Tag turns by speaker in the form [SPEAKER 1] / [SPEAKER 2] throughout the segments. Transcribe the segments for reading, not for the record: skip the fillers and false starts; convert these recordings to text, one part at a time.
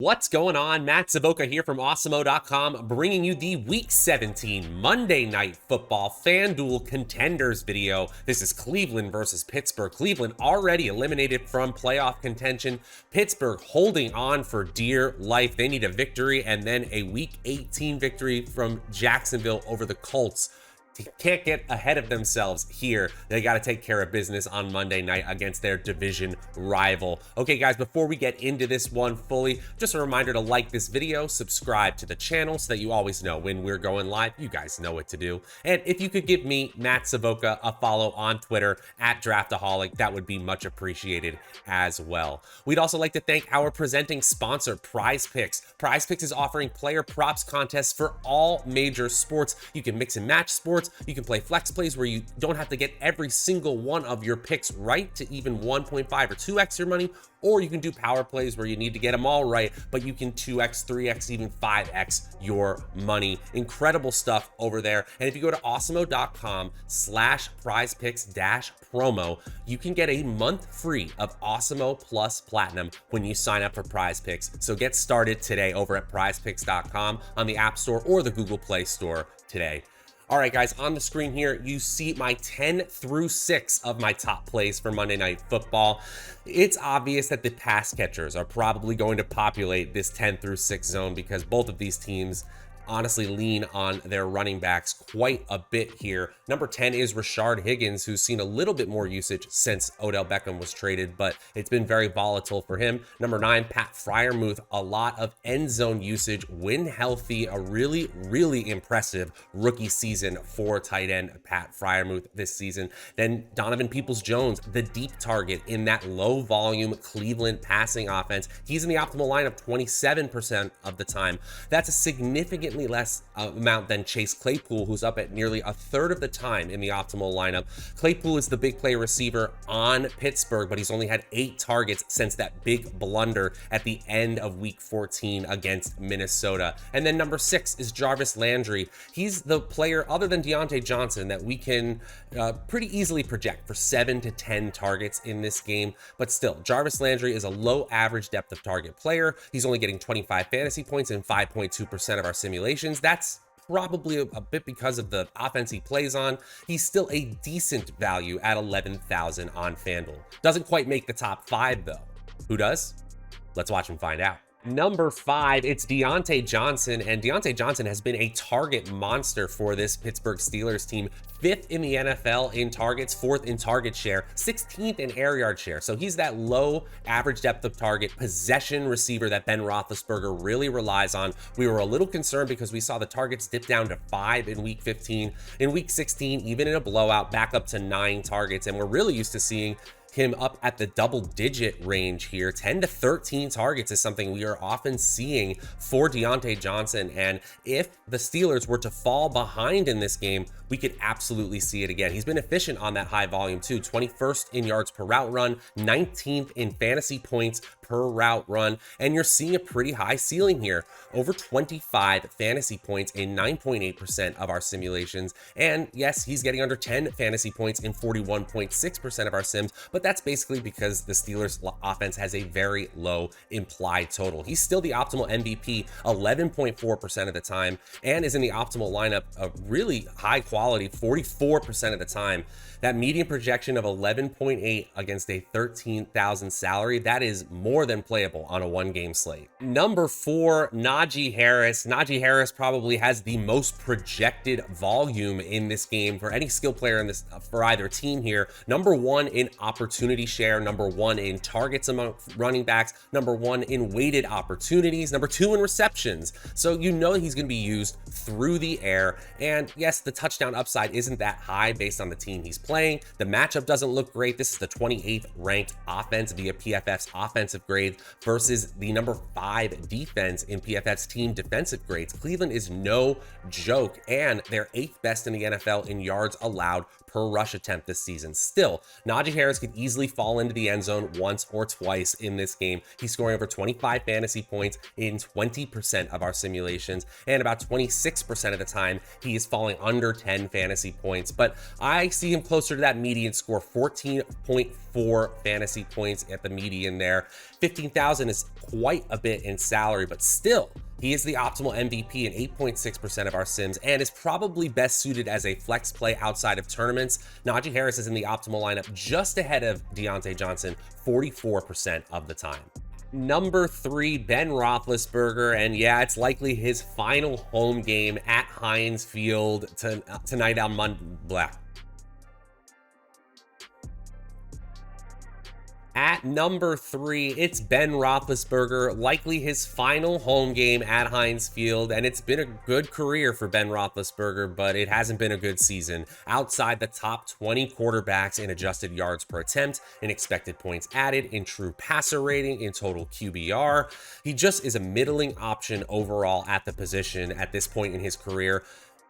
[SPEAKER 1] What's going on? Matt Savoca here from Awesemo.com, bringing you the Week 17 Monday Night Football FanDuel Contenders video. This is Cleveland versus Pittsburgh. Cleveland already eliminated from playoff contention. Pittsburgh holding on for dear life. They need a victory and then a Week 18 victory from Jacksonville over the Colts. Can't get ahead of themselves here. They got to take care of business on Monday night against their division rival. Okay, guys, before we get into this one fully, just a reminder to like this video, subscribe to the channel so that you always know when we're going live. You guys know what to do. And if you could give me, Matt Savoca, a follow on Twitter at Draftaholic, that would be much appreciated as well. We'd also like to thank our presenting sponsor, Prize Picks. Prize Picks is offering player props contests for all major sports. You can mix and match sports. You can play flex plays where you don't have to get every single one of your picks right to even 1.5 or 2x your money, or you can do power plays where you need to get them all right, but you can 2x, 3x, even 5x your money. Incredible stuff over there. And if you go to awesemo.com/prizepicks-promo, you can get a month free of Awesemo Plus Platinum when you sign up for Prize Picks. So get started today over at prizepicks.com on the App Store or the Google Play Store today. All right, guys, on the screen here, you see my 10 through 6 of my top plays for Monday Night Football. It's obvious that the pass catchers are probably going to populate this 10 through 6 zone because both of these teams honestly lean on their running backs quite a bit here. Number 10 is Rashard Higgins, who's seen a little bit more usage since Odell Beckham was traded, but it's been very volatile for him. Number 9, Pat Freiermuth, a lot of end zone usage when healthy. A really, really impressive rookie season for tight end Pat Freiermuth this season. Then Donovan Peoples-Jones, the deep target in that low volume Cleveland passing offense. He's in the optimal lineup 27% of the time. That's a significantly less amount than Chase Claypool, who's up at nearly a third of the time in the optimal lineup. Claypool is the big play receiver on Pittsburgh, but he's only had 8 targets since that big blunder at the end of week 14 against Minnesota. And then number 6 is Jarvis Landry. He's the player other than Diontae Johnson that we can pretty easily project for 7 to 10 targets in this game. But still, Jarvis Landry is a low average depth of target player. He's only getting 25 fantasy points in 5.2% of our simulations. That's probably a bit because of the offense he plays on. He's still a decent value at 11,000 on FanDuel. Doesn't quite make the top 5 though. Who does? Let's watch him find out. Number 5, it's Diontae Johnson, and Diontae Johnson has been a target monster for this Pittsburgh Steelers team. 5th in the NFL in targets, 4th in target share, 16th in air yard share. So he's that low average depth of target possession receiver that Ben Roethlisberger really relies on. We were a little concerned because we saw the targets dip down to 5 in week 15. In week 16, even in a blowout, back up to 9 targets. And we're really used to seeing him up at the double-digit range here. 10 to 13 targets is something we are often seeing for Diontae Johnson, and if the Steelers were to fall behind in this game, we could absolutely see it again. He's been efficient on that high volume too. 21st in yards per route run, 19th in fantasy points per route run, and you're seeing a pretty high ceiling here. Over 25 fantasy points in 9.8% of our simulations, and yes, he's getting under 10 fantasy points in 41.6% of our sims, but that's basically because the Steelers offense has a very low implied total. He's still the optimal MVP 11.4% of the time and is in the optimal lineup of really high quality 44% of the time. That median projection of 11.8 against a 13,000 salary, that is more than playable on a 1-game slate. Number 4, Najee Harris. Najee Harris probably has the most projected volume in this game for any skill player in this for either team here. Number 1 in opportunity share, number 1 in targets among running backs, number 1 in weighted opportunities, number 2 in receptions. So you know he's going to be used through the air. And yes, the touchdown upside isn't that high based on the team he's playing. The matchup doesn't look great. This is the 28th ranked offense via PFF's offensive grade versus the number 5 defense in PFF's team defensive grades. Cleveland is no joke, and they're 8th best in the NFL in yards allowed per rush attempt this season. Still, Najee Harris could easily fall into the end zone once or twice in this game. He's scoring over 25 fantasy points in 20% of our simulations, and about 26% of the time he is falling under 10 fantasy points. But I see him closer to that median score, 14.4 fantasy points at the median there. $15,000 is quite a bit in salary, but still, he is the optimal MVP in 8.6% of our sims and is probably best suited as a flex play outside of tournaments. Najee Harris is in the optimal lineup just ahead of Diontae Johnson 44% of the time. Number 3, Ben Roethlisberger, and yeah, it's likely his final home game at Heinz Field tonight on Monday. At number 3, it's Ben Roethlisberger, likely his final home game at Heinz Field, and it's been a good career for Ben Roethlisberger, but it hasn't been a good season. Outside the top 20 quarterbacks in adjusted yards per attempt, in expected points added, in true passer rating, in total QBR, he just is a middling option overall at the position at this point in his career.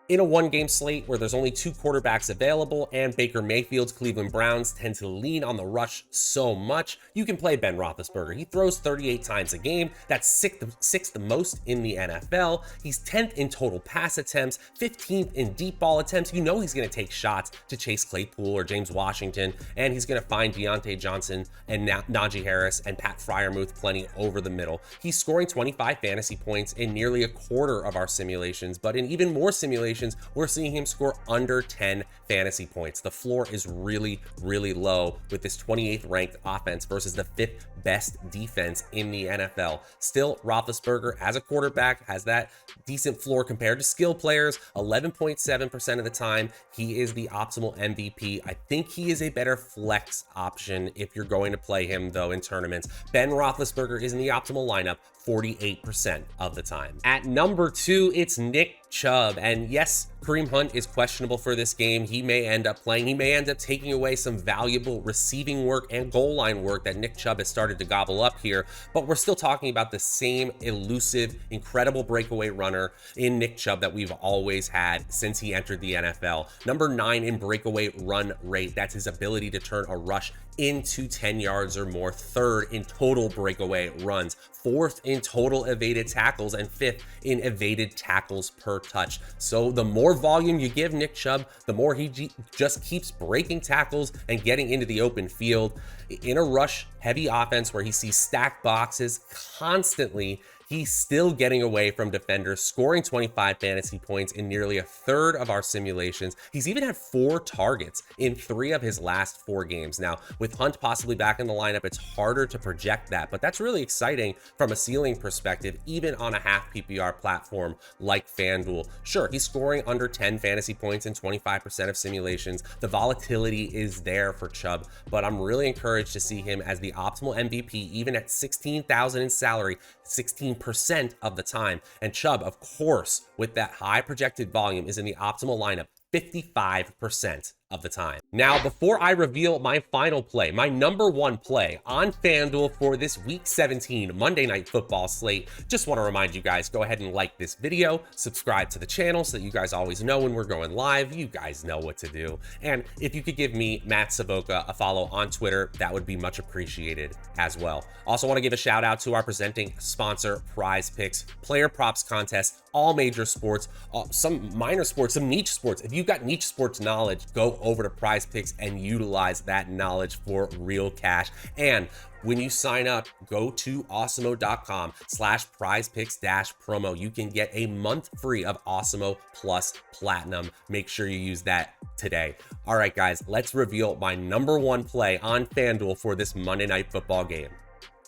[SPEAKER 1] In a one-game slate where there's only 2 quarterbacks available and Baker Mayfield's Cleveland Browns tend to lean on the rush so much, you can play Ben Roethlisberger. He throws 38 times a game. That's sixth most in the NFL. He's 10th in total pass attempts, 15th in deep ball attempts. You know he's going to take shots to Chase Claypool or James Washington, and he's going to find Diontae Johnson and Najee Harris and Pat Freiermuth plenty over the middle. He's scoring 25 fantasy points in nearly a quarter of our simulations, but in even more simulations, we're seeing him score under 10 fantasy points. The floor is really, really low with this 28th ranked offense versus the 5th best defense in the NFL. Still, Roethlisberger as a quarterback has that decent floor compared to skill players. 11.7% of the time, he is the optimal MVP. I think he is a better flex option if you're going to play him, though, in tournaments. Ben Roethlisberger is in the optimal lineup 48% of the time. At number 2, it's Nick Chubb. And yes, Kareem Hunt is questionable for this game. He may end up playing. He may end up taking away some valuable receiving work and goal line work that Nick Chubb has started to gobble up here. But we're still talking about the same elusive, incredible breakaway runner in Nick Chubb that we've always had since he entered the NFL. Number 9 in breakaway run rate. That's his ability to turn a rush into 10 yards or more. 3rd in total breakaway runs. 4th in total evaded tackles, and 5th in evaded tackles per touch. So the more volume you give Nick Chubb, the more he just keeps breaking tackles and getting into the open field. In a rush heavy offense where he sees stacked boxes constantly, he's still getting away from defenders, scoring 25 fantasy points in nearly a third of our simulations. He's even had 4 targets in 3 of his last 4 games. Now, with Hunt possibly back in the lineup, it's harder to project that, but that's really exciting from a ceiling perspective, even on a half PPR platform like FanDuel. Sure, he's scoring under 10 fantasy points in 25% of simulations. The volatility is there for Chubb, but I'm really encouraged to see him as the optimal MVP, even at $16,000 in salary, 16% of the time. And Chubb, of course, with that high projected volume, is in the optimal lineup 55% of the time. Now, before I reveal my final play, my number 1 play on FanDuel for this Week 17 Monday Night Football slate, just want to remind you guys, go ahead and like this video, subscribe to the channel so that you guys always know when we're going live. You guys know what to do. And if you could give me, Matt Savoca, a follow on Twitter, that would be much appreciated as well. Also want to give a shout out to our presenting sponsor, Prize Picks, player props contest, all major sports, some minor sports, some niche sports. If you've got niche sports knowledge, go over to Prize Picks and utilize that knowledge for real cash. And when you sign up, go to awesemo.com/prizepicks-promo. You can get a month free of Awesemo Plus Platinum. Make sure you use that today. All right, guys, let's reveal my number 1 play on FanDuel for this Monday Night Football game.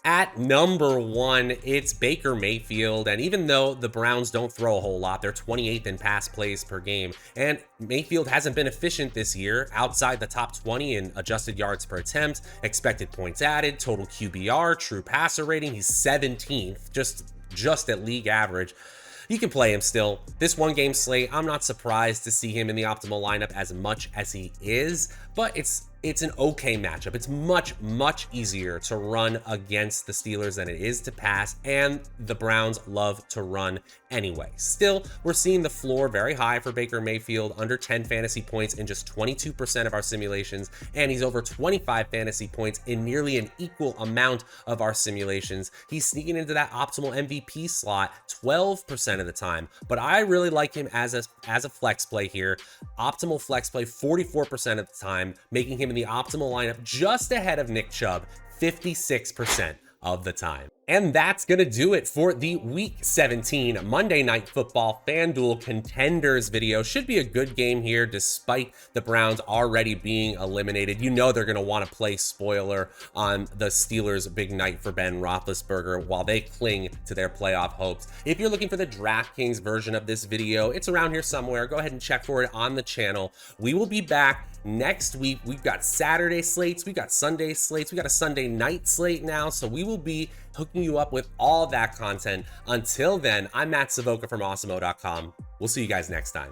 [SPEAKER 1] At number 1, it's Baker Mayfield, and even though the Browns don't throw a whole lot, they're 28th in pass plays per game, and Mayfield hasn't been efficient this year, outside the top 20 in adjusted yards per attempt, expected points added, total QBR, true passer rating, he's 17th, just at league average. You can play him still. This 1-game slate, I'm not surprised to see him in the optimal lineup as much as he is, but it's an okay matchup. It's much, much easier to run against the Steelers than it is to pass, and the Browns love to run anyway. Still, we're seeing the floor very high for Baker Mayfield, under 10 fantasy points in just 22% of our simulations, and he's over 25 fantasy points in nearly an equal amount of our simulations. He's sneaking into that optimal MVP slot 12% of the time, but I really like him as a flex play here. Optimal flex play 44% of the time, making him in the optimal lineup just ahead of Nick Chubb, 56% of the time. And that's going to do it for the Week 17 Monday Night Football FanDuel Contenders video. Should be a good game here despite the Browns already being eliminated. You know they're going to want to play spoiler on the Steelers' big night for Ben Roethlisberger while they cling to their playoff hopes. If you're looking for the DraftKings version of this video, it's around here somewhere. Go ahead and check for it on the channel. We will be back next week. We've got Saturday slates, we've got Sunday slates, we got a Sunday night slate now, so we will be hooking you up with all that content. Until then, I'm Matt Savoca from Awesemo.com. We'll see you guys next time.